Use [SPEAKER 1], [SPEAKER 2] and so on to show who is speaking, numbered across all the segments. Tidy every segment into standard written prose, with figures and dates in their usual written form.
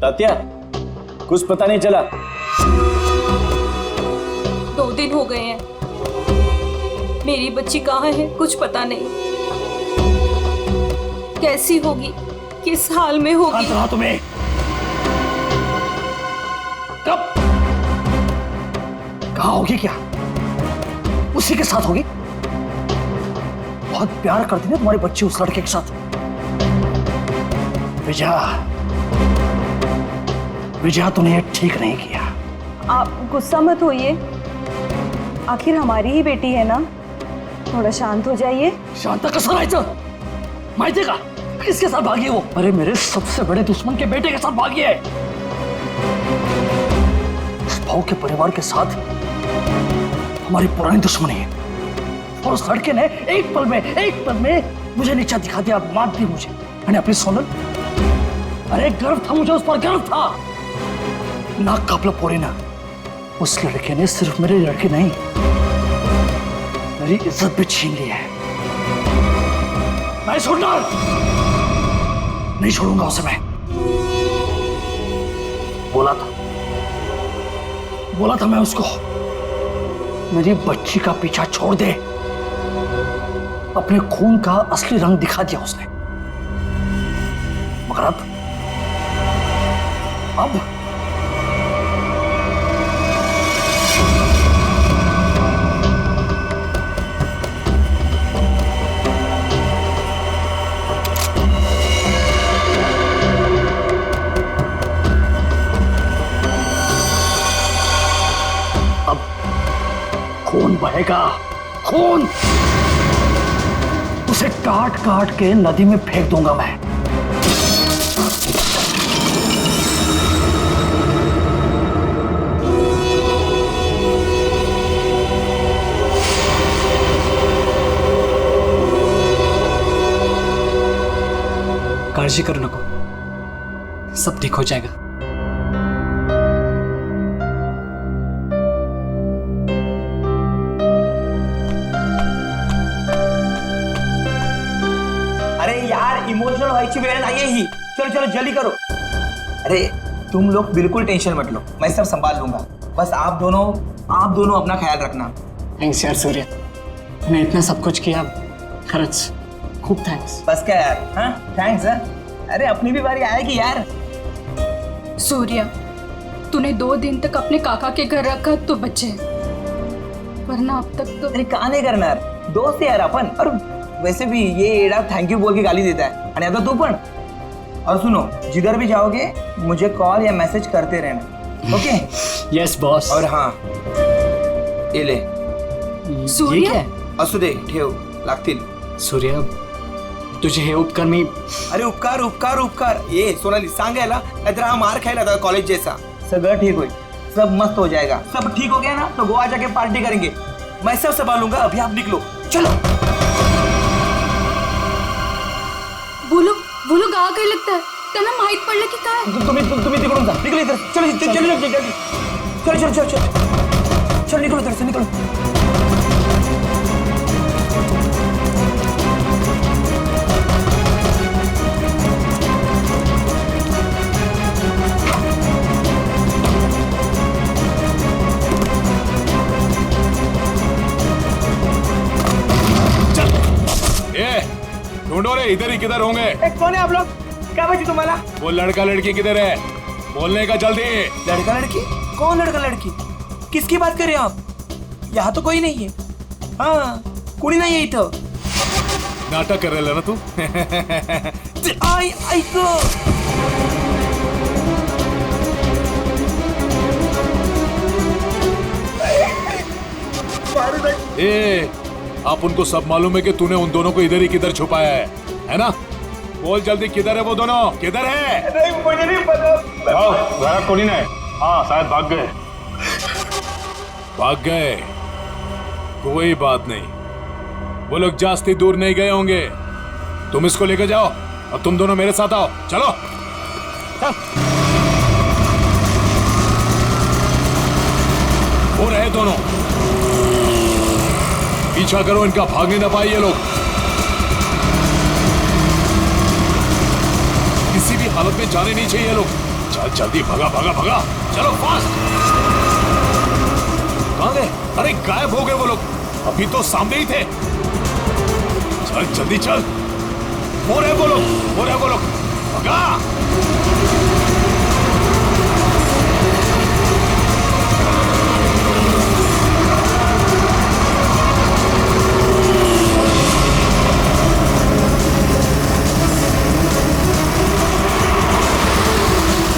[SPEAKER 1] तात्या, कुछ पता नहीं चला।
[SPEAKER 2] 2 दिन हो गए हैं, मेरी बच्ची कहाँ है कुछ पता नहीं। कैसी होगी, किस हाल में होगी।
[SPEAKER 3] कहाँ तुम्हें? कब? कहाँ होगी? क्या उसी के साथ होगी? बहुत प्यार करती है तुम्हारी बच्ची उस लड़के के साथ। विजया तूने ये ठीक नहीं किया।
[SPEAKER 4] आप गुस्सा मत होइए, आखिर हमारी ही बेटी है ना, थोड़ा शांत हो जाइए।
[SPEAKER 3] शांता कसं राहायचं? माहितीये का किसके साथ भागी है वो? अरे मेरे सबसे बड़े दुश्मन के बेटे के साथ भागी है। उस भाव के परिवार के साथ हमारी पुरानी दुश्मनी है और उस लड़के ने एक पल में मुझे नीचा दिखा दिया, मार दी मुझे। मैंने अपनी सोनल, अरे गर्व था मुझे, उस पर गर्व था। नाक कापला पोरी ना, उस लड़के ने सिर्फ मेरे लड़के नहीं, मेरी इज्जत भी छीन ली है। मैं छोड़ना नहीं छोड़ूंगा उसे। मैं बोला था मैं उसको, मेरी बच्ची का पीछा छोड़ दे। अपने खून का असली रंग दिखा दिया उसने, मगर अब खून बहेगा, खून। उसे काट काट के नदी में फेंक दूंगा मैं।
[SPEAKER 5] काळजी करू नको, सब ठीक हो जाएगा।
[SPEAKER 6] इमोशनल व्हायची वेळ नाहीये ही। चलो चलो जल्दी करो। अरे तुम लोग बिल्कुल टेंशन मत लो, मैं सब संभाल लूंगा। बस आप दोनों अपना ख्याल रखना।
[SPEAKER 5] थैंक्स यार सूर्य, तूने इतना सब कुछ किया, खरंच खूब थैंक्स।
[SPEAKER 6] बस क्या यार, हाँ थैंक्स। अरे अपनी भी बारी आएगी यार।
[SPEAKER 2] सूर्या, तूने 2 दिन तक अपने काका के घर रखा तो बचे, वरना अब तक तो।
[SPEAKER 6] अरे का नाही करणार, दोस्त है यार अपन। और वैसे भी ये एड़ा थैंक यू बोल के गाली देता है। और आता तू पण। और सुनो, जिधर भी जाओगे मुझे कॉल या मैसेज करते रहना, ओके?
[SPEAKER 5] Yes boss.
[SPEAKER 6] और हाँ, ये ले।
[SPEAKER 2] सूर्य?
[SPEAKER 5] ये क्या है?
[SPEAKER 6] असू दे, ठेव, लागतील।
[SPEAKER 5] सूर्य, तुझे हे उपकार मी।
[SPEAKER 6] अरे उपकार उपकार उपकार, ये सोनाली सांगायला, नाहीतर हा मार खायला था कॉलेज जैसा। सगळं ठीक होईल, सब मस्त हो जाएगा। सब ठीक हो गया ना तो गोवा जाके पार्टी करेंगे। मैं सब संभालूंगा, अभी आप निकलो, चलो।
[SPEAKER 2] बोलो गावा काय लागतं, त्यांना माहित पडलं की काय?
[SPEAKER 6] तुम्ही तिकडून जा, निकलो इधर। चलो चलो निकलो इधर से, निकलो।
[SPEAKER 7] ढूंढो रे, इधर ही किधर होंगे?
[SPEAKER 6] कौन है आप लोग? क्या बची तुम्हारा?
[SPEAKER 7] वो लड़का लड़की किधर है? बोलने का जल्दी।
[SPEAKER 6] लड़का लड़की? कौन लड़का लड़की? किसकी बात कर रहे हो आप? यहाँ तो कोई नहीं है। हाँ, कोई नहीं है इथं।
[SPEAKER 7] नाटक कर रहे ना तू?
[SPEAKER 6] आई ऐक।
[SPEAKER 7] ए, आप उनको सब मालूम है कि तूने उन दोनों को इधर ही किधर छुपाया है ना? बोल जल्दी, किधर है वो दोनों? किधर है?
[SPEAKER 6] नहीं, मुझे नहीं पता।
[SPEAKER 8] घरात कोणी नाही। हाँ शायद भाग गए।
[SPEAKER 7] भाग गए? कोई बात नहीं, वो लोग जास्ती दूर नहीं गए होंगे। तुम इसको लेकर जाओ और तुम दोनों मेरे साथ आओ। चलो चल। वो रहे दोनों, पीछा करो इनका, भागने न पाए ये लोग। किसी भी हालत में जाने नहीं चाहिए ये लोग। चल जल्दी भगा भगा भगा, चलो फास्ट। कहाँ गए? अरे गायब हो गए वो लोग, अभी तो सामने ही थे। चल जल्दी चल, हो रहे वो लोग, हो रहे वो लोग, भगा।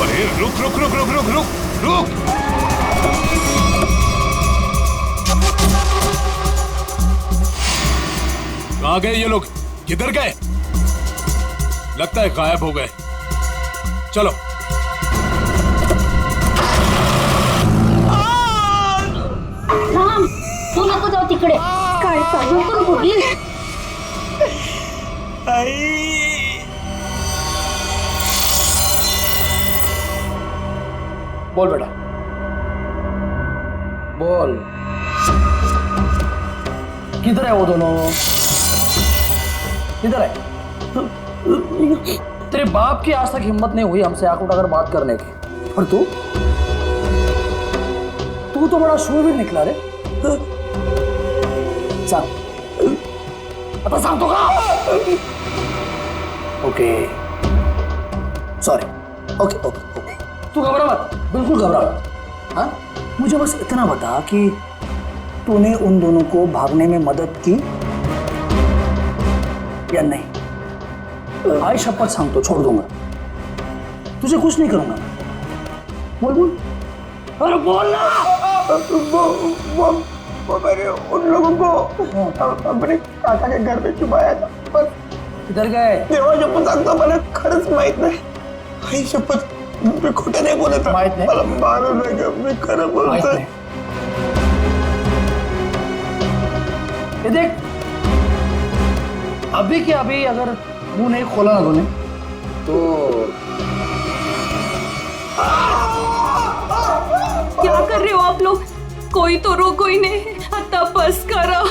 [SPEAKER 7] अरे रुक रुक रुक रुक रुक रुक रुक। कहाँ गए ये लोग? किधर गए? लगता है गायब हो गए। चलो
[SPEAKER 9] राम, तू नको जाऊ तिकडे. काय चालू करू बघील.
[SPEAKER 3] बोल बेटा, बोल, किधर है वो दोनों? किधर है? तेरे बाप की आज तक हिम्मत नहीं हुई हमसे आंख उठाकर बात करने की, और तू तो बड़ा शूरवीर निकला रे। सांग, आता सांगतो का? Okay, sorry, okay okay okay, तू घबरा मत, बिल्कुल घबरा मत। हाँ, मुझे बस इतना बता कि तूने उन दोनों को भागने में मदद की या नहीं? आई शपथ सांगतो, छोड़ दूंगा, तुझे कुछ नहीं करूंगा। बोल बोल, अरे बोल ना।
[SPEAKER 6] वो मैंने उन लोगों को अपने काका के घर में छुपाया था, पर
[SPEAKER 3] किधर गए?
[SPEAKER 6] देवा शपथ सांगतो, मला खरंच माहित नाही. आई शपथ, मी खोटं नाही बोलत.
[SPEAKER 3] माहित नाही?
[SPEAKER 6] मला मारू नका, मी खरं
[SPEAKER 3] माहित
[SPEAKER 6] बोलतोय.
[SPEAKER 3] नाही. ये देख, अभी के अभी अगर मुंह नहीं खोला ना तूने तो
[SPEAKER 4] क्या कर रहे हो आप लोग? कोई तो रोको ही नहीं. आता बस करा,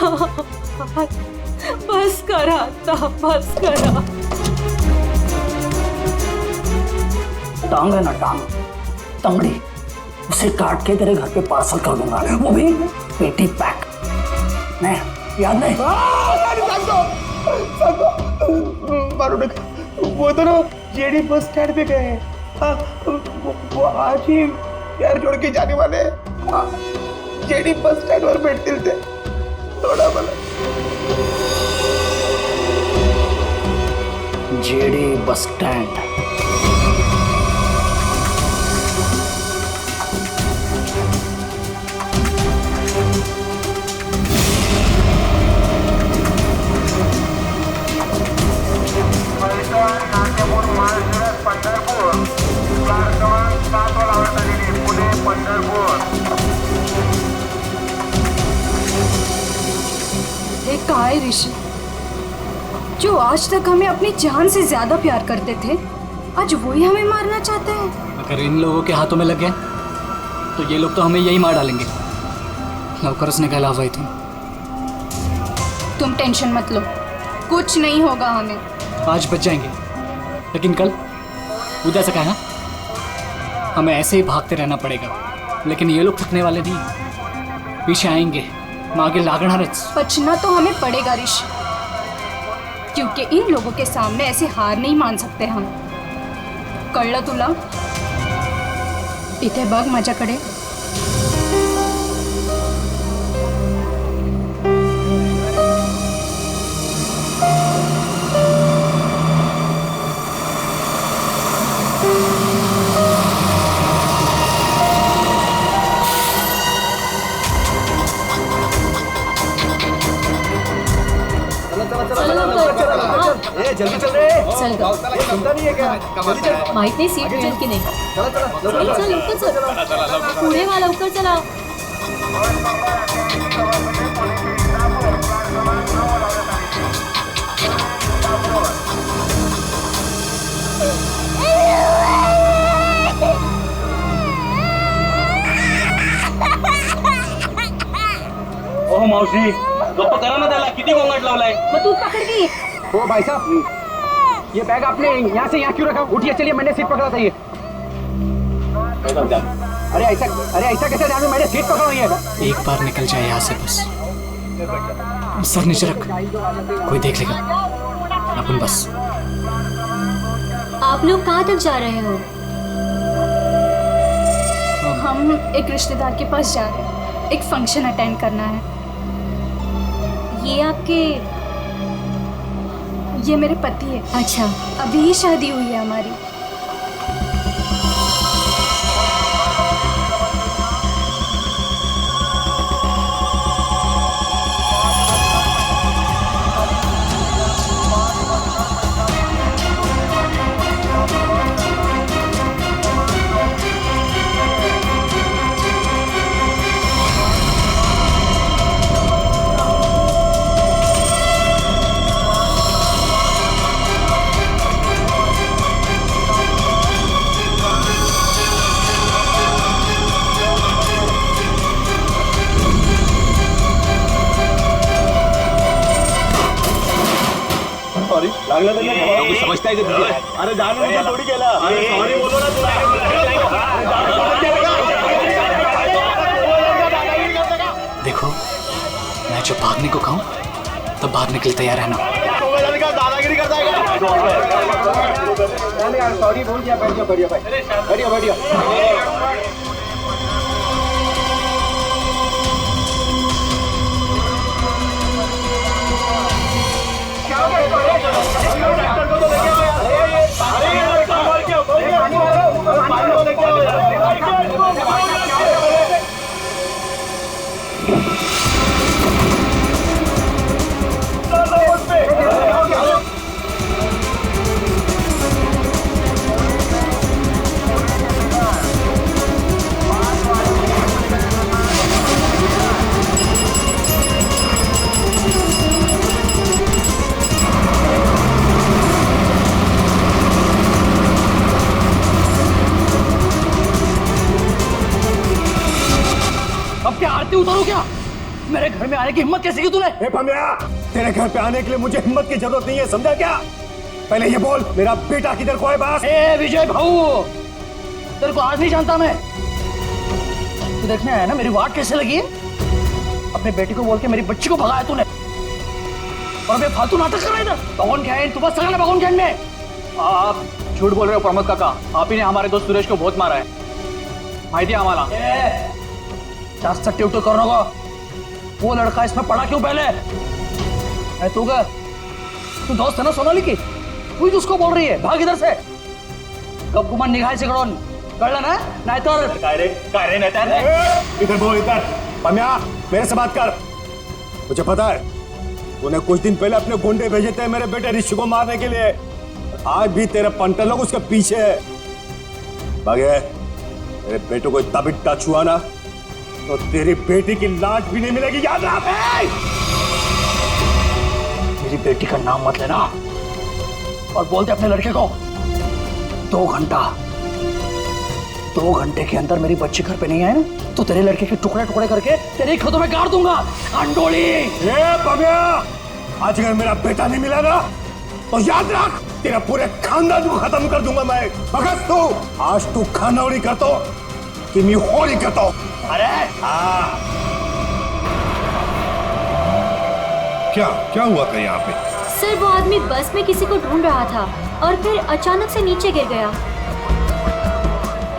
[SPEAKER 4] बस करा, आता बस करा.
[SPEAKER 3] टांग है ना, टांग, तंगड़ी, उसे काट के तेरे घर पे पार्सल कर दूंगा, वो भी पेटी पैक. नहीं, याद नहीं?
[SPEAKER 6] मारू नका. वो दोनों जेडी बस स्टैंड पे गए हैं. वो आज ही यार जोड़ के जाने वाले हैं. जेडी बस स्टँड वर भेटतील ते. थोडा मला
[SPEAKER 3] जेडी बस स्टैंड.
[SPEAKER 2] एक कहा है ऋषि, जो आज तक हमें अपनी जान से ज्यादा प्यार करते थे, आज वही हमें मारना चाहते हैं.
[SPEAKER 5] अगर इन लोगों के हाथों में लग गए तो ये लोग तो हमें यही मार डालेंगे. लवकरच निकाला हुआ तुम.
[SPEAKER 2] तुम टेंशन मत लो, कुछ नहीं होगा हमें.
[SPEAKER 5] आज बच जाएंगे, लेकिन कल उधर से कहना हमें ऐसे ही भागते रहना पड़ेगा. लेकिन ये लोग थकने वाले नहीं, पीछे आएंगे, मागे लागणारच.
[SPEAKER 2] बचना तो हमें पड़ेगा ऋषि, क्योंकि इन लोगों के सामने ऐसे हार नहीं मान सकते हम. कळलं तुला? इथे बघ माझ्याकडे.
[SPEAKER 3] जल्दी चल रे.
[SPEAKER 9] चल ग.
[SPEAKER 3] चिंता नहीं है क्या? जल्दी चल.
[SPEAKER 9] माहित नाही सीट मिळेल की नाही.
[SPEAKER 3] चला चला
[SPEAKER 9] चल चल लवकर चल. पुढे वा लवकर चला.
[SPEAKER 6] ओ मावशी, गप्प करा ना त्याला. किती गोंगाट लावलाय.
[SPEAKER 9] मग तू पकड की.
[SPEAKER 10] ओ भाई साहब, ये बैग आपने यहाँ से यहाँ क्यों रखा? उठिए, चलिए, मैंने सीट पकड़ा था ये.
[SPEAKER 3] अरे ऐसा कैसे ध्यान में मैंने सीट पकड़ हुई है?
[SPEAKER 5] एक बार निकल जाए यहाँ से बस। सर नीचे रख, कोई देख लेगा। अपन बस।
[SPEAKER 9] आप लोग कहाँ तक जा रहे हो?
[SPEAKER 2] हम एक रिश्तेदार के पास जा रहे हैं, एक फंक्शन अटेंड करना है। ये मेरे पति है।
[SPEAKER 9] अच्छा।
[SPEAKER 2] अभी ही शादी हुई है हमारी।
[SPEAKER 1] समझता है कि अरे जानू मुझे थोड़ी केला। अरे सॉरी बोलो ना तुला।
[SPEAKER 5] देखो, मैं जब भागने को कहूँ तब भागने के लिए तैयार रहना।
[SPEAKER 1] दादागिरी करता है। सॉरी बोल दिया, बैठ जाओ, बैठिए भाई, बैठिए बैठिए।
[SPEAKER 3] अब क्या आरती उतारो क्या? मेरे घर में आने की हिम्मत कैसे की तूने?
[SPEAKER 1] तेरे घर पे आने के लिए मुझे हिम्मत की जरूरत नहीं है, समझा क्या? पहले ये बोल, मेरा बेटा किधर को है बस?
[SPEAKER 3] ए विजय भाऊ, तेरे को आज नहीं जानता मैं। तू देखने आया ना मेरी वाट कैसे लगी है? अपने बेटी को बोल के मेरी बच्ची को भगाया तूने, और अबे फालतू नाटक कर रहा है इधर। भगवान क्या है, तू बस सगळं भगवान क्या में?
[SPEAKER 10] आप झूठ बोल रहे हो प्रमोद काका। आप ही ने हमारे दोस्त सुरेश को बहुत मारा है, माहिती है आम्हाला।
[SPEAKER 3] जास्त टिवटो करू नको। वो लड़का इसमें पड़ा क्यों पहले? तू का तू दोस्त है ना सोनाली की, तू उसको बोल रही है भाग इधर से। कब गुमान निघायचे कडून, कळलं ना? नाहीतर
[SPEAKER 10] काय रे नाहीतर
[SPEAKER 1] इधर बोल, इधर। पम्या, मेरे से बात कर। मुझे पता है तूने कुछ दिन पहले अपने गुंडे भेजे थे मेरे बेटे ऋषि को मारने के लिए। आज भी तेरे पंटर लोग उसके पीछे है। भागे, मेरे बेटे को इतना भी टच हुआ ना तो तेरी बेटी की लाश भी नहीं मिलेगी, याद रख।
[SPEAKER 3] मेरी बेटी का नाम मत लेना, और बोलते अपने लड़के को 2 घंटे के अंदर मेरी बच्ची घर पे नहीं आए ना तो तेरे लड़के के टुकड़े टुकड़े करके तेरे खेतों में गाड़ दूंगा। अंडोली
[SPEAKER 1] आज अगर मेरा बेटा नहीं मिला ना तो याद रख, तेरा पूरे खानदान को खत्म कर दूंगा मैं। भगत तू आज तू खानौड़ी करतो कि मैं होली करतो।
[SPEAKER 3] अरे
[SPEAKER 7] क्या हुआ था यहाँ पे?
[SPEAKER 9] सर वो आदमी बस में किसी को ढूंढ रहा था और फिर अचानक से नीचे गिर गया।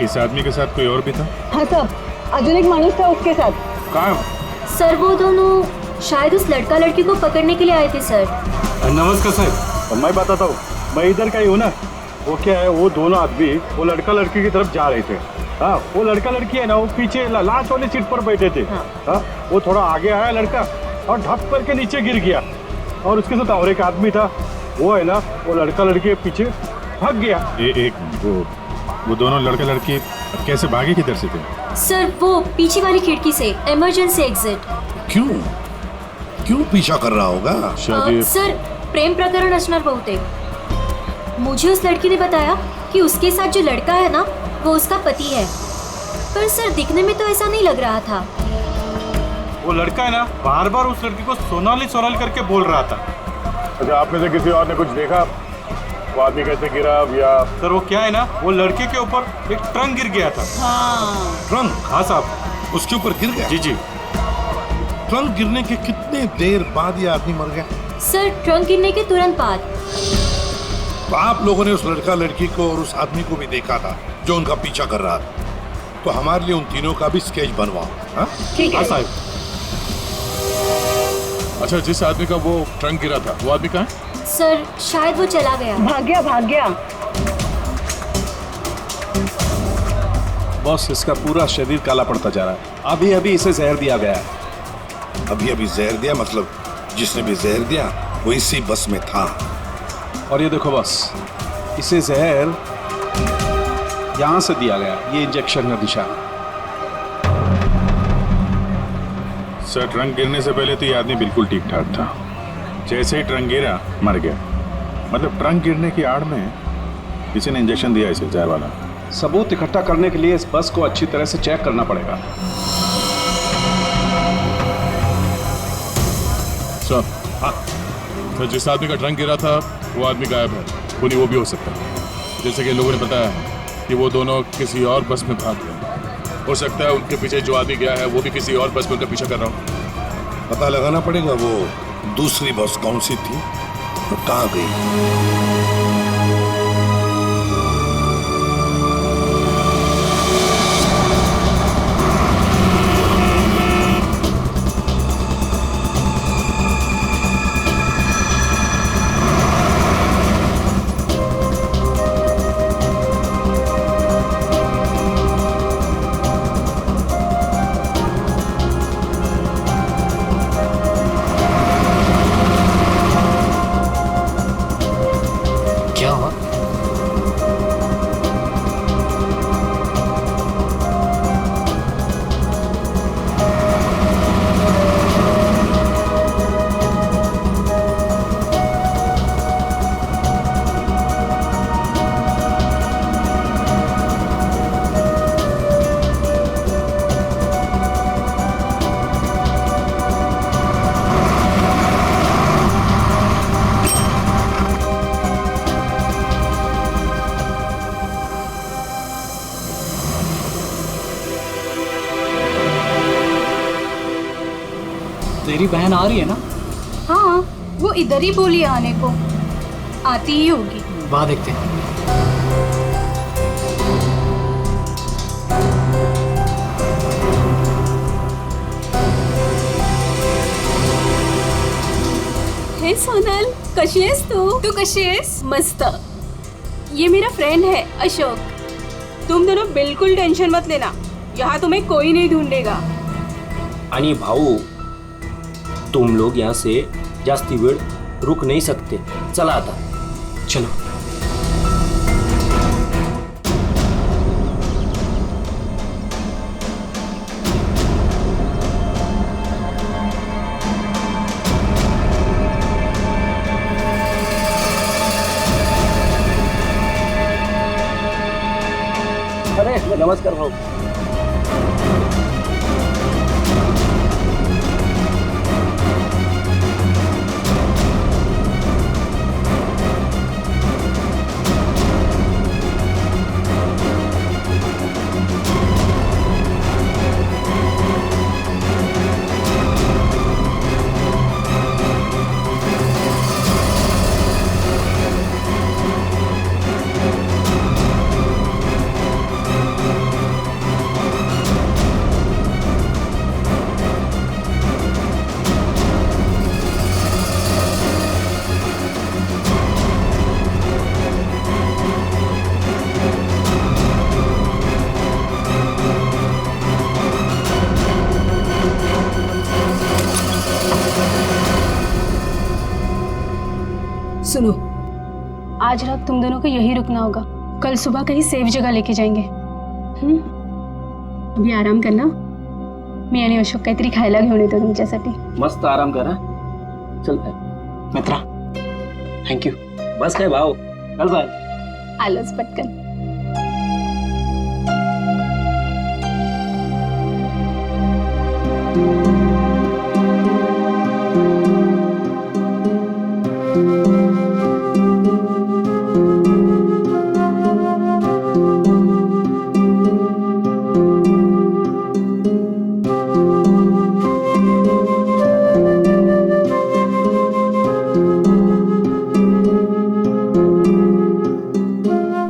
[SPEAKER 7] इस आदमी के साथ कोई और भी था?
[SPEAKER 4] हाँ साहब, अजून एक माणूस था उसके साथ।
[SPEAKER 7] कहाँ?
[SPEAKER 9] सर वो दोनों शायद उस लड़का लड़की को पकड़ने के लिए आए थे सर।
[SPEAKER 8] नमस्कार साहब, मैं बताता हूँ, मैं इधर का ही हूँ ना। वो क्या है, वो दोनों आदमी वो लड़का लड़की की तरफ जा रहे थे। हाँ, वो लड़का लड़की है ना, वो पीछे लास्ट वाली सीट पर बैठे थे। हाँ, वो थोड़ा आगे आया लड़का और ढप करके नीचे गिर गया, और उसके साथ और एक आदमी था। वो है ना, वो लड़का लड़की के पीछे भाग गया।
[SPEAKER 7] वो दोनों लड़का लड़की कैसे भागे, किधर से थे?
[SPEAKER 9] सर वो पीछे वाली खिड़की से, इमरजेंसी एग्जिट।
[SPEAKER 7] क्यों पीछा कर रहा होगा?
[SPEAKER 9] सर प्रेम प्रकरण असणार बहुतेक। मुझे उस लड़की ने बताया कि उसके साथ जो लड़का है ना वो उसका पति है, पर सर दिखने में तो ऐसा नहीं लग रहा था।
[SPEAKER 8] वो लड़का है ना, बार बार उस लड़की को सोनाली सोनाली करके बोल रहा था।
[SPEAKER 7] अच्छा, आप में से किसी और ने कुछ देखा? वो आदमी कैसे गिरा या
[SPEAKER 8] सर वो क्या है ना, वो लड़के के ऊपर एक ट्रंक गिर गया था।
[SPEAKER 11] ट्रंक?
[SPEAKER 8] हाँ साहब।
[SPEAKER 11] उसके ऊपर गिर गया?
[SPEAKER 8] जी जी।
[SPEAKER 11] ट्रंक गिरने के कितने देर बाद ये आदमी मर गया?
[SPEAKER 9] सर ट्रंक गिरने के तुरंत बाद।
[SPEAKER 11] तो आप लोगों ने उस लड़का लड़की को और उस आदमी को भी देखा था जो उनका पीछा कर रहा था, तो हमारे लिए उन तीनों का भी स्केच बनवाओ। हाँ?
[SPEAKER 4] ठीक है
[SPEAKER 8] साहब।
[SPEAKER 7] अच्छा, जिस आदमी का वो ट्रंक गिरा था वो आदमी कहाँ है?
[SPEAKER 9] सर शायद वो चला गया।
[SPEAKER 4] भाग गया भाग गया।
[SPEAKER 12] बॉस, इसका पूरा शरीर काला पड़ता जा रहा है। अभी अभी इसे जहर दिया गया है।
[SPEAKER 11] अभी अभी जहर दिया? मतलब जिसने भी जहर दिया वो इसी बस में था।
[SPEAKER 12] और ये देखो बॉस, इसे जहर यहां से दिया गया, ये इंजेक्शन का निशान।
[SPEAKER 7] सर ट्रंक गिरने से पहले तो ये आदमी बिल्कुल ठीक ठाक था। जैसे ही ट्रंक गिरा मर गया। मतलब ट्रंक गिरने की आड़ में किसी ने इंजेक्शन दिया इसे, जहर वाला।
[SPEAKER 12] सबूत इकट्ठा करने के लिए इस बस को अच्छी तरह से चेक करना पड़ेगा।
[SPEAKER 7] सर हाँ, तो जिस आदमी का ट्रंक गिरा था वो आदमी गायब है। खूनी वो भी हो सकता है। जैसे कि लोगों ने बताया कि वो दोनों किसी और बस में भाग गए। हो सकता है उनके पीछे जो आदमी गया है वो भी किसी और बस में उनका पीछा कर रहा हो।
[SPEAKER 11] पता लगाना पड़ेगा वो दूसरी बस कौन सी थी और कहाँ गई।
[SPEAKER 5] क्या हुआ? तेरी बहन आ रही है ना?
[SPEAKER 2] हाँ, वो इधर ही बोली आने को। आती ही होगी।
[SPEAKER 5] वाह, देखते हैं।
[SPEAKER 13] हे सोनल, कशी आहेस तू कशी आहेस? मस्त। ये मेरा फ्रेंड है अशोक। तुम दोनों बिल्कुल टेंशन मत लेना, यहाँ तुम्हें कोई नहीं ढूंढेगा।
[SPEAKER 6] आणि भाऊ, तुम लोग यहाँ से जास्ती वेळ रुक नहीं सकते। चला आता।
[SPEAKER 5] चलो।
[SPEAKER 12] अरे नमस्कार भाऊ।
[SPEAKER 13] सुनो, आज रात तुम दोनों को यही रुकना होगा। कल सुबह कहीं सेफ जगह लेके जाएंगे। अभी आराम करना। मी आणि अशोक काहीतरी खायला घेऊन येतो तुमच्यासाठी।
[SPEAKER 6] मस्त आराम करा। चल
[SPEAKER 5] मित्रा, थँक्यू।
[SPEAKER 6] बस काय भाऊ, चल बाय।
[SPEAKER 13] आलोच पटकन।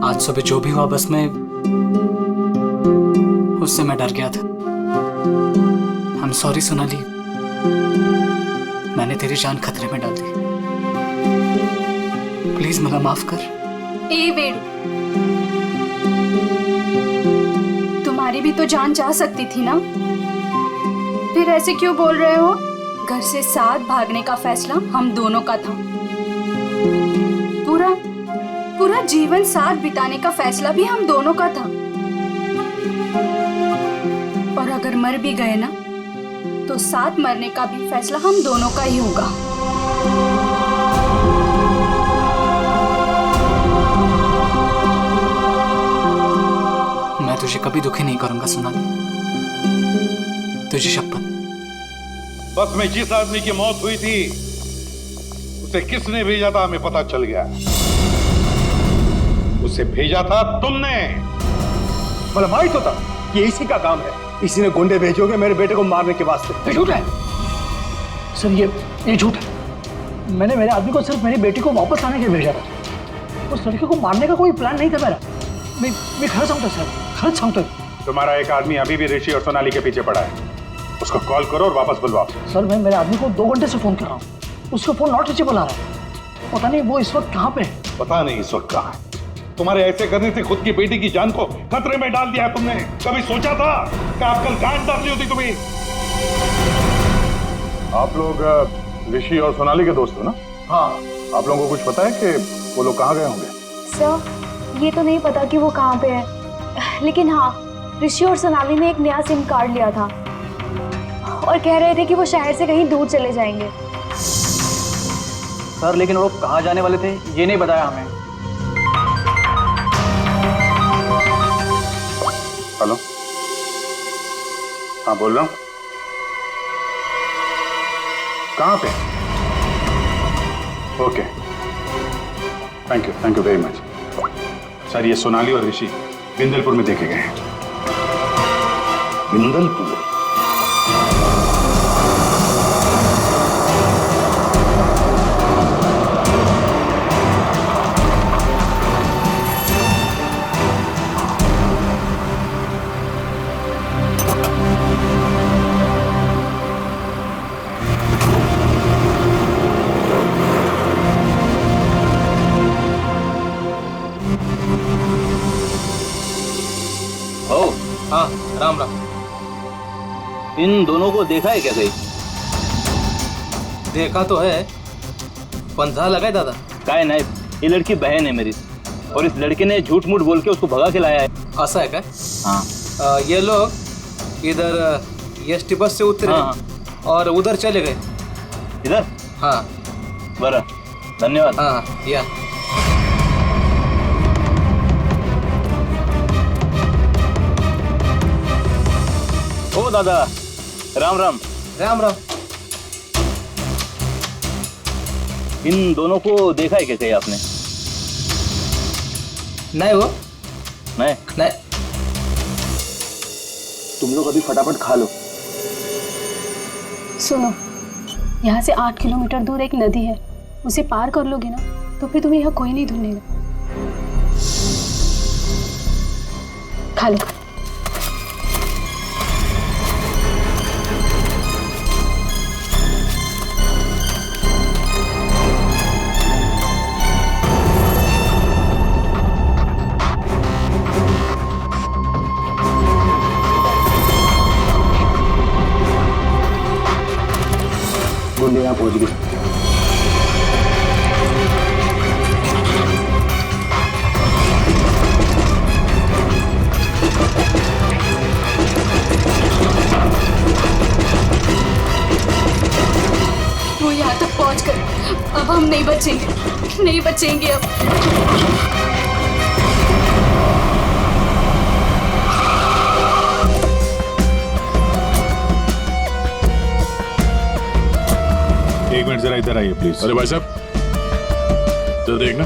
[SPEAKER 5] आज सुबह जो भी हुआ बस में उससे मैं डर गया था। आई एम सॉरी सोनाली, मैंने तेरी जान खतरे में डाल दी। प्लीज मला माफ कर।
[SPEAKER 2] ए वेणु, तुम्हारी भी तो जान जा सकती थी ना, फिर ऐसे क्यों बोल रहे हो? घर से साथ भागने का फैसला हम दोनों का था। पूरा जीवन साथ बिताने का फैसला भी हम दोनों का था। और अगर मर भी गए ना, तो साथ मरने का भी फैसला हम दोनों का ही होगा।
[SPEAKER 5] मैं तुझे कभी दुखी नहीं करूंगा सोनाली, तुझे शपथ।
[SPEAKER 11] बस में जिस आदमी की मौत हुई थी उसे किसने भेजा था हमें पता चल गया। उसे भेजा था तुमने।
[SPEAKER 1] मतलब माही तो था कि इसी का काम है, इसी ने गुंडे भेजोगे मेरे बेटे को मारने के वास्ते।
[SPEAKER 3] झूठ है सर, ये झूठ है। मैंने मेरे आदमी को सिर्फ मेरी बेटी को वापस लाने के लिए भेजा था। उस लड़के को मारने का कोई प्लान नहीं था मेरा। मैं खर्च सांगतो सर, खर्च सांगतो।
[SPEAKER 8] तुम्हारा एक आदमी अभी भी ऋषि और सोनाली के पीछे पड़ा है, उसको कॉल करो और वापस बुलवाओ।
[SPEAKER 3] सर मैं मेरे आदमी को 2 घंटे से फोन कर रहा हूँ, उसका फोन नॉट रीचेबल आ रहा है। पता नहीं वो इस वक्त कहाँ पे है।
[SPEAKER 11] पता नहीं इस वक्त कहाँ है। तुम्हारे ऐसे करने से खुद की बेटी की जान को खतरे में डाल दिया है तुमने। कभी सोचा था कि आप कल गांड डालनी होती तुम्हें?
[SPEAKER 8] आप लोग ऋषि और सोनाली के दोस्त हो ना?
[SPEAKER 3] हाँ।
[SPEAKER 8] आप लोगों को कुछ पता है कि वो लोग कहाँ गए होंगे?
[SPEAKER 4] सर ये तो नहीं पता कि वो कहाँ पे है, लेकिन हाँ ऋषि और सोनाली ने एक नया सिम कार्ड लिया था और कह रहे थे कि वो शहर से कहीं दूर चले जाएंगे।
[SPEAKER 10] सर लेकिन वो कहाँ जाने वाले थे ये नहीं बताया हमें।
[SPEAKER 8] हेलो, हाँ बोल रहा हूँ। कहाँ पे? Okay, thank you very much. Sir ये सोनाली और ऋषि बिंदलपुर में देखे गए हैं।
[SPEAKER 11] बिंदलपुर?
[SPEAKER 6] हाँ राम राम।
[SPEAKER 10] इन दोनों को देखा है क्या कहीं?
[SPEAKER 6] देखा तो है, पंजा लगाए दादा।
[SPEAKER 10] काय नहीं, ये लड़की बहन है मेरी और इस लड़के ने झूठ मूठ बोल के उसको भगा के लाया है।
[SPEAKER 6] ऐसा है क्या?
[SPEAKER 10] हाँ।
[SPEAKER 6] ये लोग इधर एसटी बस से उतरे और उधर चले गए।
[SPEAKER 10] इधर?
[SPEAKER 6] हाँ।
[SPEAKER 10] बरा, धन्यवाद।
[SPEAKER 6] हाँ या
[SPEAKER 10] ओ दादा, राम राम।
[SPEAKER 6] राम राम।
[SPEAKER 10] इन दोनों को देखा है क्या कहीं आपने?
[SPEAKER 6] नहीं वो
[SPEAKER 10] नहीं।
[SPEAKER 6] तुम लोग अभी फटाफट खा लो।
[SPEAKER 13] सुनो, यहाँ से 8 किलोमीटर दूर एक नदी है, उसे पार कर लोगे ना तो फिर तुम्हें यहाँ कोई नहीं ढूंढेगा। खा लो।
[SPEAKER 6] गुंडे यहाँ पहुँच गए।
[SPEAKER 2] वो यहाँ तक पहुँच गए, अब हम नहीं बचेंगे अब।
[SPEAKER 8] एक मिनट जरा इधर आइए प्लीज।
[SPEAKER 7] अरे भाई साहब जरा देखना,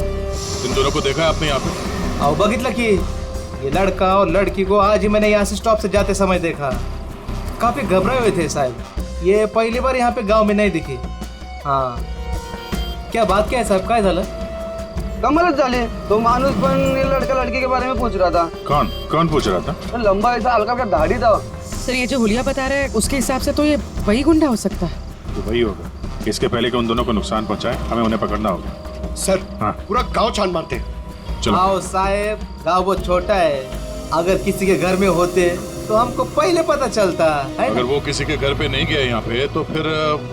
[SPEAKER 7] इन दोनों को देखा है आपने यहाँ पे?
[SPEAKER 6] आओ बगितला कि ये लड़का और लड़की को आज ही मैंने यहाँ से स्टॉप से जाते समय देखा। काफी घबराए हुए थे साहब। ये पहली बार यहाँ पे गांव में नहीं दिखी। हाँ क्या बात क्या है साहब, काय झालं? कमालच झाली. तो माणूस पण लड़का लड़की के बारे में पूछ रहा था.
[SPEAKER 7] कौन कौन पूछ रहा था?
[SPEAKER 6] तो लंबा ऐसा हल्का का दाढ़ी था.
[SPEAKER 14] सर ये जो हुलिया बता रहा है उसके हिसाब से तो ये वही गुंडा हो सकता है.
[SPEAKER 7] तो वही होगा. इसके पहले कि उन दोनों को नुकसान पहुंचाए हमें उन्हें पकड़ना होगा.
[SPEAKER 1] सर
[SPEAKER 7] हाँ.
[SPEAKER 1] पूरा गांव छान मारते.
[SPEAKER 7] चलो.
[SPEAKER 6] आओ साहब, गाँव बहुत छोटा है. अगर किसी के घर में होते तो हमको पहले पता चलता है.
[SPEAKER 7] अगर वो किसी के घर पे नहीं गया यहाँ पे तो फिर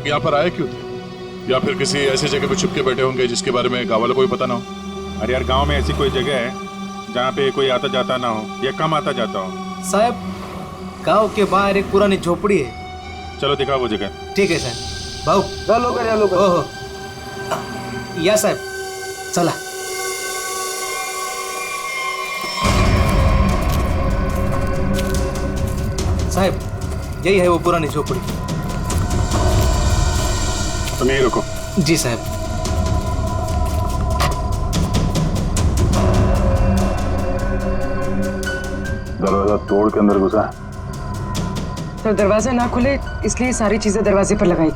[SPEAKER 7] यहाँ पर आए क्यों थे? या फिर किसी ऐसी जगह पे छुप के बैठे होंगे जिसके बारे में गाँव वालों को भी पता ना हो.
[SPEAKER 12] अरे यार गांव में ऐसी कोई जगह है जहाँ पे कोई आता जाता ना हो या कम आता जाता हो?
[SPEAKER 6] साहब गांव के बाहर एक पुरानी झोपड़ी है.
[SPEAKER 12] चलो दिखाओ वो जगह.
[SPEAKER 6] ठीक है साहब. भाऊ चलो. ओहो या साहब चला. साहब यही है वो पुरानी झोपड़ी.
[SPEAKER 7] तुम यहीं रुको.
[SPEAKER 6] जी साहब.
[SPEAKER 7] दरवाजा तोड़ के अंदर घुसा.
[SPEAKER 14] तो दरवाजा ना खुले इसलिए सारी चीजें दरवाजे पर लगाई.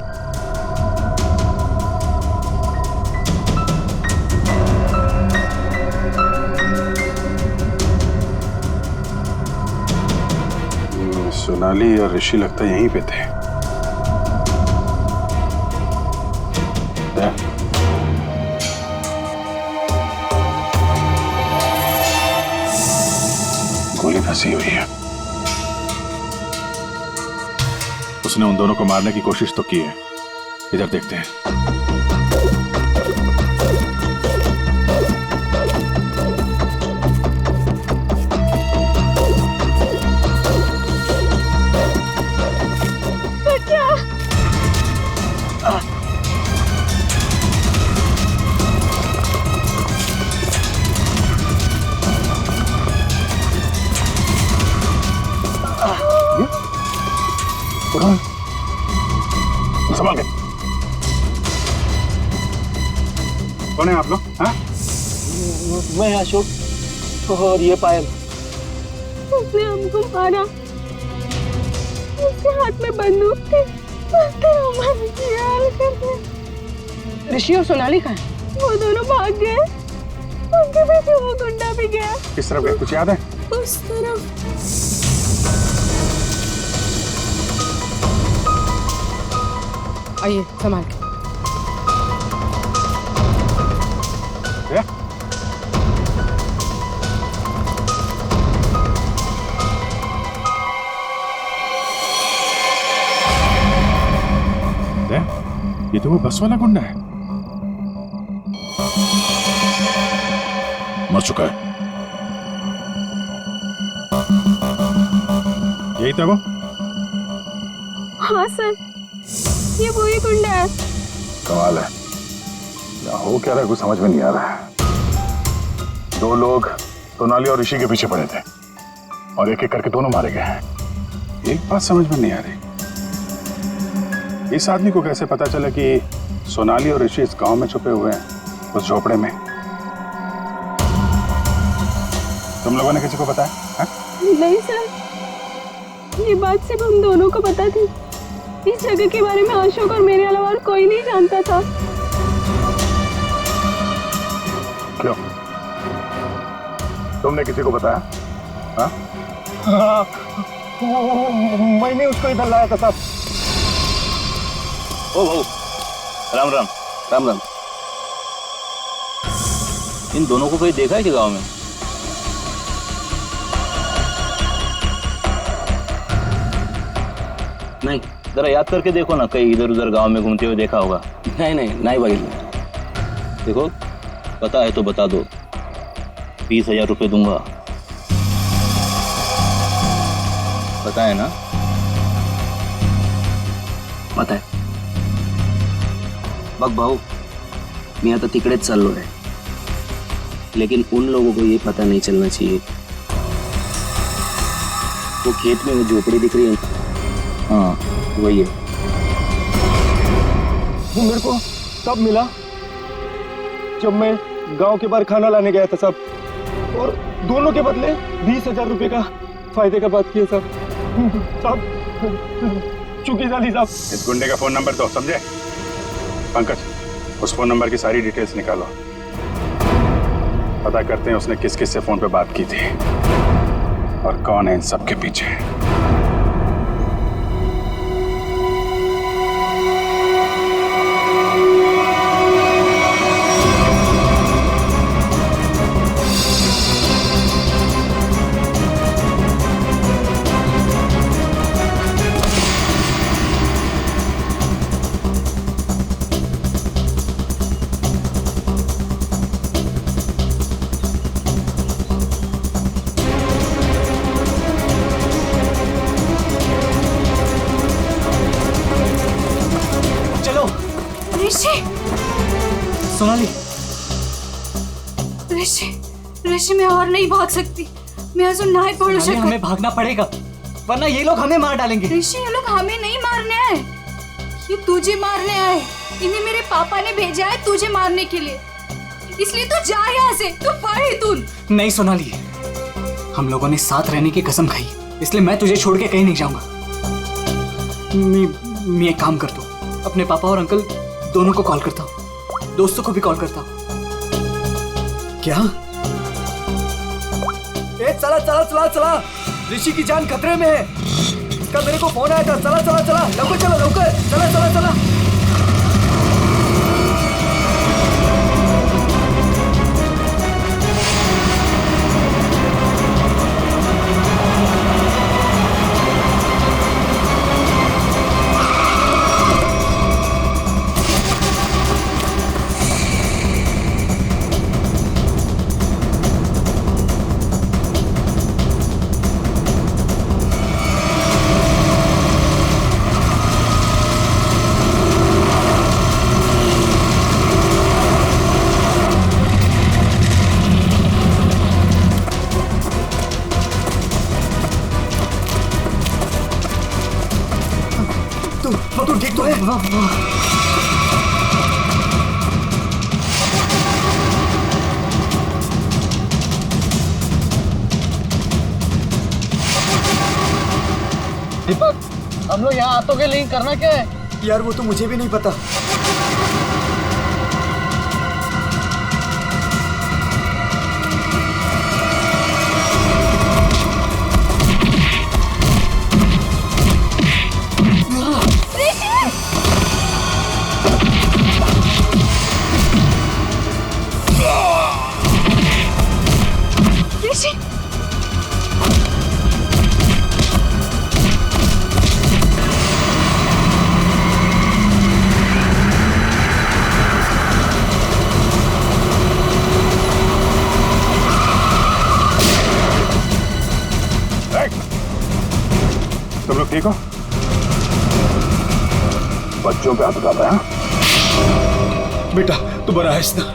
[SPEAKER 7] सोनाली और ऋषि लगता यहीं पे थे. गोली फंसी हुई है. उसने उन दोनों को मारने की कोशिश तो की है. इधर देखते हैं. संभाल के.
[SPEAKER 12] कौन है आप लोग? हाँ?
[SPEAKER 6] मैं अशोक और ये पायल.
[SPEAKER 13] उसने हमको मारा. उसके हाथ में बंदूक थी.
[SPEAKER 14] ऋषि और सोनाली कहाँ है?
[SPEAKER 13] वो दोनों भाग गए. उनके पीछे वो गुंडा भी गया.
[SPEAKER 12] किस तरफ गए कुछ याद है?
[SPEAKER 13] उस तरफ.
[SPEAKER 14] आइए संभाल के.
[SPEAKER 7] ये तो वो बस वाला गुंडा है. मर चुका है.
[SPEAKER 12] यही था वो?
[SPEAKER 13] हाँ सर ये वही गुंडा है.
[SPEAKER 7] कमाल है. यहाँ हो क्या रहा है कुछ समझ में नहीं आ रहा है. दो लोग सोनाली और ऋषि के पीछे पड़े थे और एक एक करके दोनों मारे गए हैं. एक बात समझ में नहीं आ रही. इस आदमी को कैसे पता चला कि सोनाली और ऋषि इस गांव में छुपे हुए हैं उस झोपड़े में? तुम लोगों ने किसी को बताया? हाँ?
[SPEAKER 13] नहीं सर ये बात सिर्फ हम दोनों को पता थी. इस जगह के बारे में अशोक और मेरे अलावा और कोई नहीं जानता था.
[SPEAKER 7] क्यों? तुमने किसी को बताया? हाँ?
[SPEAKER 1] हाँ, मैंने उसको इधर लाया था साहब.
[SPEAKER 15] ओ भाऊ राम राम. राम राम. इन दोनों को कहीं देखा है कि गांव में? नहीं. जरा याद करके देखो ना, कहीं इधर उधर गांव में घूमते हुए देखा होगा. नहीं भाई. देखो पता है तो बता दो. 20,000 रुपये दूंगा. पता है ना?
[SPEAKER 16] पता आहे. बघ भाऊ मी आता तिकडेच चाललो आहे. लेकिन उन लोगों को ये पता नहीं चलना चाहिए. वो खेत में वो झोपड़ी दिख रही है. हाँ वही है.
[SPEAKER 1] वो मेरे को तब मिला जब मैं गांव के बाहर खाना लाने गया था साहब. और दोनों के बदले 20,000 रुपए का फायदे का बात किया साहब. चुकी जाली साहब.
[SPEAKER 12] इस गुंडे का फोन नंबर दो. समझे? पंकज उस फोन नंबर की सारी डिटेल्स निकालो. पता करते हैं उसने किस किस से फोन पे बात की थी और कौन है इन सब के पीछे।
[SPEAKER 5] सोनाली,
[SPEAKER 2] ऋषि मैं और नहीं भाग सकती। मैं अजून नहीं पडू शकत।
[SPEAKER 5] हमें भागना पड़ेगा वरना ये लोग हमें मार डालेंगे।
[SPEAKER 2] ऋषि ये लोग हमें नहीं मारने आए, ये तुझे मारने आए। इन्हें मेरे पापा ने भेजा है तुझे मारने के लिए, इसलिए तू जा यहाँ से। तू पढ़ तू।
[SPEAKER 5] नहीं सोनाली, हम लोगों ने साथ रहने की कसम खाई, इसलिए मैं तुझे छोड़ के कहीं नहीं जाऊंगा। मैं एक काम करता हूँ, अपने पापा और अंकल दोनों को कॉल करता हूँ, दोस्तों को भी कॉल करता हूँ। क्या?
[SPEAKER 6] चला चला चला चला, ऋषि की जान खतरे में है। इसका मेरे को फोन आया था। चला चला चला, लवकर चलो लवकर, चला चला चला। तू ठीक तो है?
[SPEAKER 3] दीपक, हम लोग यहाँ आतों के लिंक करना क्या है?
[SPEAKER 6] यार वो तो मुझे भी नहीं पता।
[SPEAKER 12] तुम लोग ठीक हो? बच्चों पे हाथ उठाता है?
[SPEAKER 11] बेटा तू बड़ा है ना?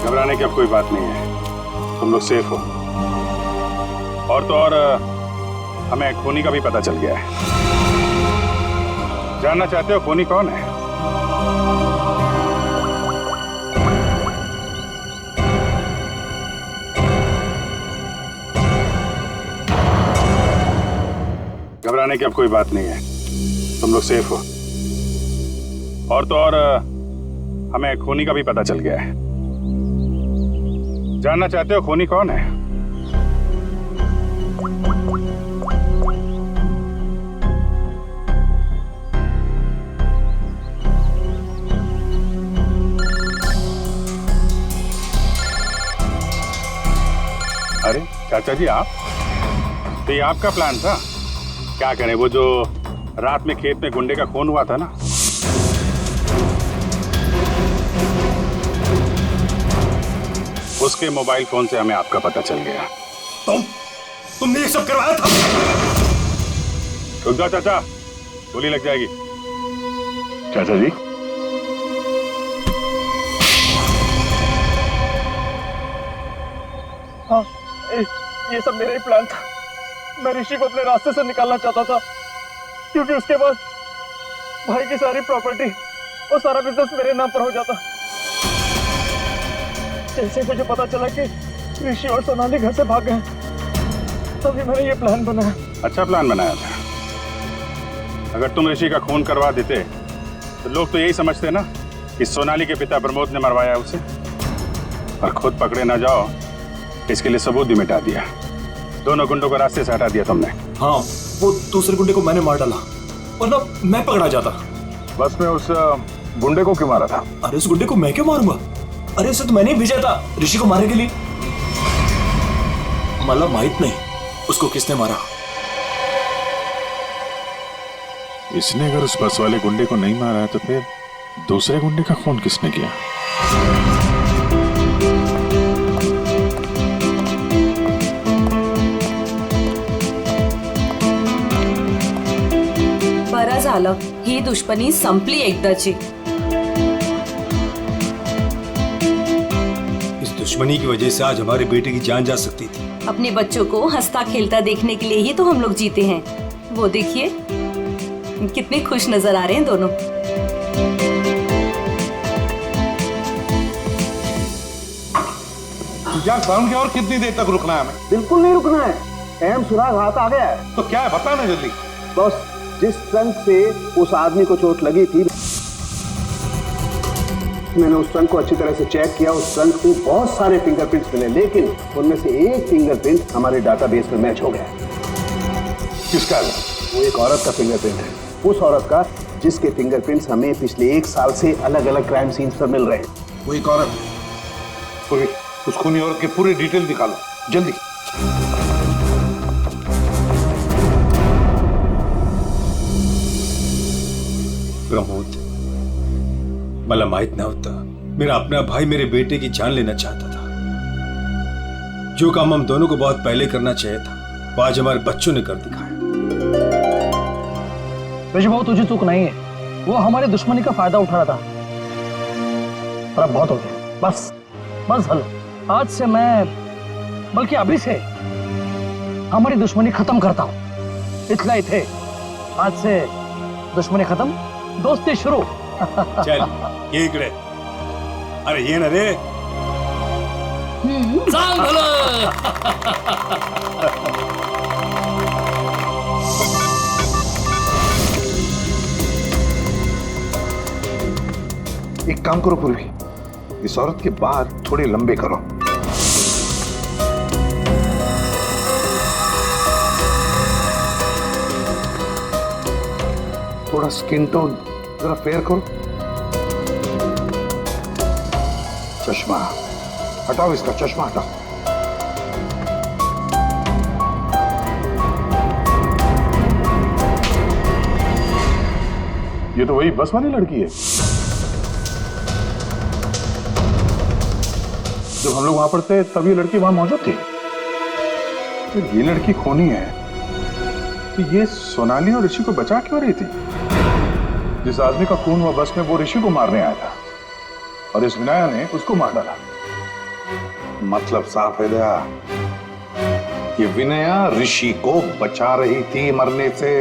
[SPEAKER 12] घबराने की अब कोई बात नहीं है, तुम लोग सेफ हो। और तो और हमें खूनी का भी पता चल गया है। जानना चाहते हो खूनी कौन है? घबराने की अब कोई बात नहीं है, तुम लोग सेफ हो। और तो और हमें खूनी का भी पता चल गया है। जानना चाहते हो खूनी कौन है? अरे चाचा जी आप, तो ये आपका प्लान था? क्या करें, वो जो रात में खेत में गुंडे का खून हुआ था ना, उसके मोबाइल फोन से हमें आपका पता चल गया।
[SPEAKER 1] तुमने ये सब करवाया था?
[SPEAKER 12] रुक जाओ चाचा, गोली लग जाएगी। चाचा जी
[SPEAKER 3] हाँ, ये सब मेरा ही प्लान था। मैं ऋषि को अपने रास्ते से निकालना चाहता था, क्योंकि उसके बाद भाई की सारी प्रॉपर्टी और सारा बिजनेस मेरे नाम पर हो जाता। जैसे मुझे पता चला कि ऋषि और सोनाली घर से भाग गए, तभी मैंने ये प्लान बनाया।
[SPEAKER 12] अच्छा प्लान बनाया था। अगर तुम ऋषि का खून करवा देते तो लोग तो यही समझते ना कि सोनाली के पिता प्रमोद ने मरवाया उसे, और खुद पकड़े ना जाओ इसके लिए सबूत भी मिटा दिया। दोनों गुंडों को रास्ते से हटा दिया तुमने।
[SPEAKER 17] हाँ, वो दूसरे गुंडे को मैंने मार डाला, वरना मैं पकड़ा जाता।
[SPEAKER 12] बस में उस गुंडे को क्यों मारा था?
[SPEAKER 17] अरे उस गुंडे को मैं क्यों मारूंगा? अरे उसे तो मैंने ही भेजा था ऋषि को मारने के लिए। मला माहित नहीं उसको किसने मारा।
[SPEAKER 7] इसने अगर उस बस वाले गुंडे को नहीं मारा है तो फिर दूसरे गुंडे का खून किसने किया?
[SPEAKER 18] बरं झालं, ही दुश्मनी संपली एकदाची।
[SPEAKER 17] इस दुश्मनी की वजह से आज हमारे बेटे की जान जा सकती थी।
[SPEAKER 18] अपने बच्चों को हंसता खेलता देखने के लिए ही तो हम लोग जीते हैं। वो देखिए कितने खुश नजर आ रहे हैं दोनों।
[SPEAKER 11] साउंड की और कितनी देर तक रुकना है हमें?
[SPEAKER 1] बिल्कुल नहीं रुकना है, अहम सुराग हाथ आ गया है।
[SPEAKER 11] तो क्या है बता ना जल्दी।
[SPEAKER 1] बस जिस ट्रंक से उस आदमी को चोट लगी थी, मैंने उस ट्रंक को अच्छी तरह से चेक किया। उस ट्रंक में बहुत सारे फिंगरप्रिंट्स मिले, लेकिन उनमें से एक फिंगरप्रिंट हमारे डाटाबेस में मैच हो गया।
[SPEAKER 11] किसका?
[SPEAKER 1] वो एक औरत का फिंगरप्रिंट है, उस औरत का जिसके फिंगरप्रिंट्स हमें पिछले 1 साल से अलग अलग क्राइम सीन्स पर मिल रहे हैं।
[SPEAKER 11] वो एक औरत, उस खूनी औरत के पूरी डिटेल निकालो जल्दी।
[SPEAKER 17] प्रमोद, मला माहित नव्हता मेरा अपना भाई मेरे बेटे की जान लेना चाहता था। जो काम हम दोनों को बहुत पहले करना चाहिए था, वो आज हमारे बच्चों ने कर दिखाया।
[SPEAKER 3] ऋषि भाऊ, तुझे चूक नहीं है, वो हमारी दुश्मनी का फायदा उठा रहा था। पर अब बहुत हो गया, बस बस हलो। आज से मैं, बल्कि अभी से हमारी दुश्मनी खत्म करता हूँ। इतना ही थे, आज से दुश्मनी खत्म, दोस्ती शुरू।
[SPEAKER 17] चल ये इकडे, अरे ये ना रे।
[SPEAKER 11] एक काम करो पूर्वी, इस औरत के बाल थोड़े लंबे करो। थोड़ा स्किन टोन जरा फेयर करो। चश्मा हटाओ, इसका चश्मा हटाओ।
[SPEAKER 7] ये तो वही बस वाली लड़की है जब हम लोग वहां पर थे, तब ये लड़की वहां मौजूद थी। तो ये लड़की खूनी है, तो ये सोनाली और ऋषि को बचा क्यों रही थी? जिस आदमी का खून हुआ बस में, वो ऋषि को मारने आया था और इस विनाया ने उसको मार डाला।
[SPEAKER 11] मतलब साफ है दया, ये विनया ऋषि को बचा रही थी मरने से,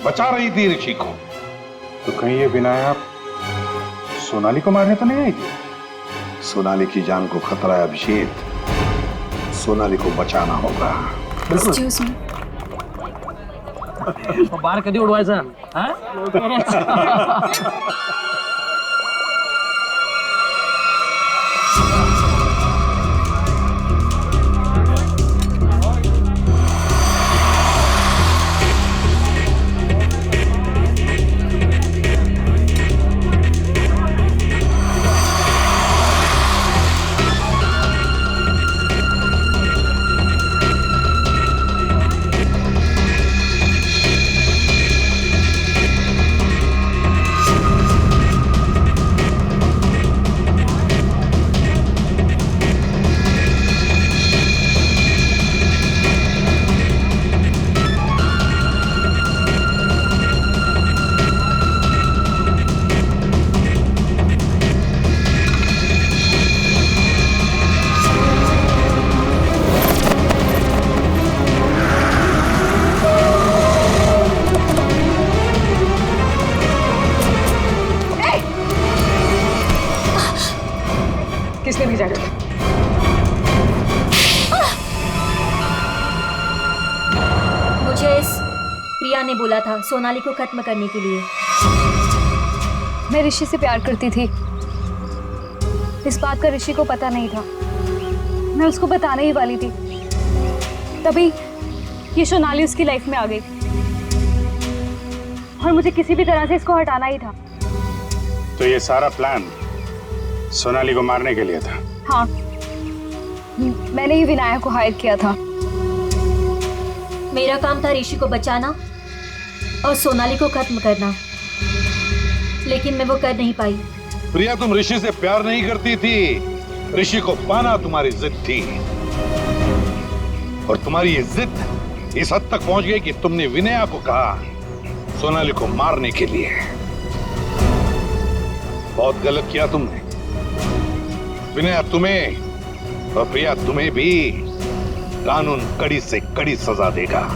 [SPEAKER 11] बचा रही थी ऋषि को।
[SPEAKER 7] तो कहीं ये विनाया सोनाली को मारने तो नहीं आई थी?
[SPEAKER 11] सोनाली की जान को खतरा है अभिषेक, सोनाली को बचाना होगा।
[SPEAKER 2] एक्सक्यूज मी,
[SPEAKER 3] बार कधी उडवायचा?
[SPEAKER 9] प्रिया ने बोला था सोनाली को खत्म करने के लिए।
[SPEAKER 4] मैं ऋषि से प्यार करती थी, इस बात का ऋषि को पता नहीं था। मैं उसको बताने ही वाली थी, तभी ये सोनाली उसकी लाइफ में आ गई और मुझे किसी भी तरह से इसको हटाना ही था।
[SPEAKER 12] तो ये सारा प्लान सोनाली को मारने के लिए था?
[SPEAKER 4] हाँ, मैंने ही विनायक को हायर किया था।
[SPEAKER 9] मेरा काम था ऋषि को बचाना और सोनाली को खत्म करना, लेकिन मैं वो कर नहीं पाई।
[SPEAKER 11] प्रिया, तुम ऋषि से प्यार नहीं करती थी, ऋषि को पाना तुम्हारी जिद थी। और तुम्हारी ये जिद इस हद तक पहुंच गई कि तुमने विनया को कहा सोनाली को मारने के लिए। बहुत गलत किया तुमने। विनया तुम्हें और प्रिया तुम्हें भी कानून कड़ी से कड़ी सजा देगा।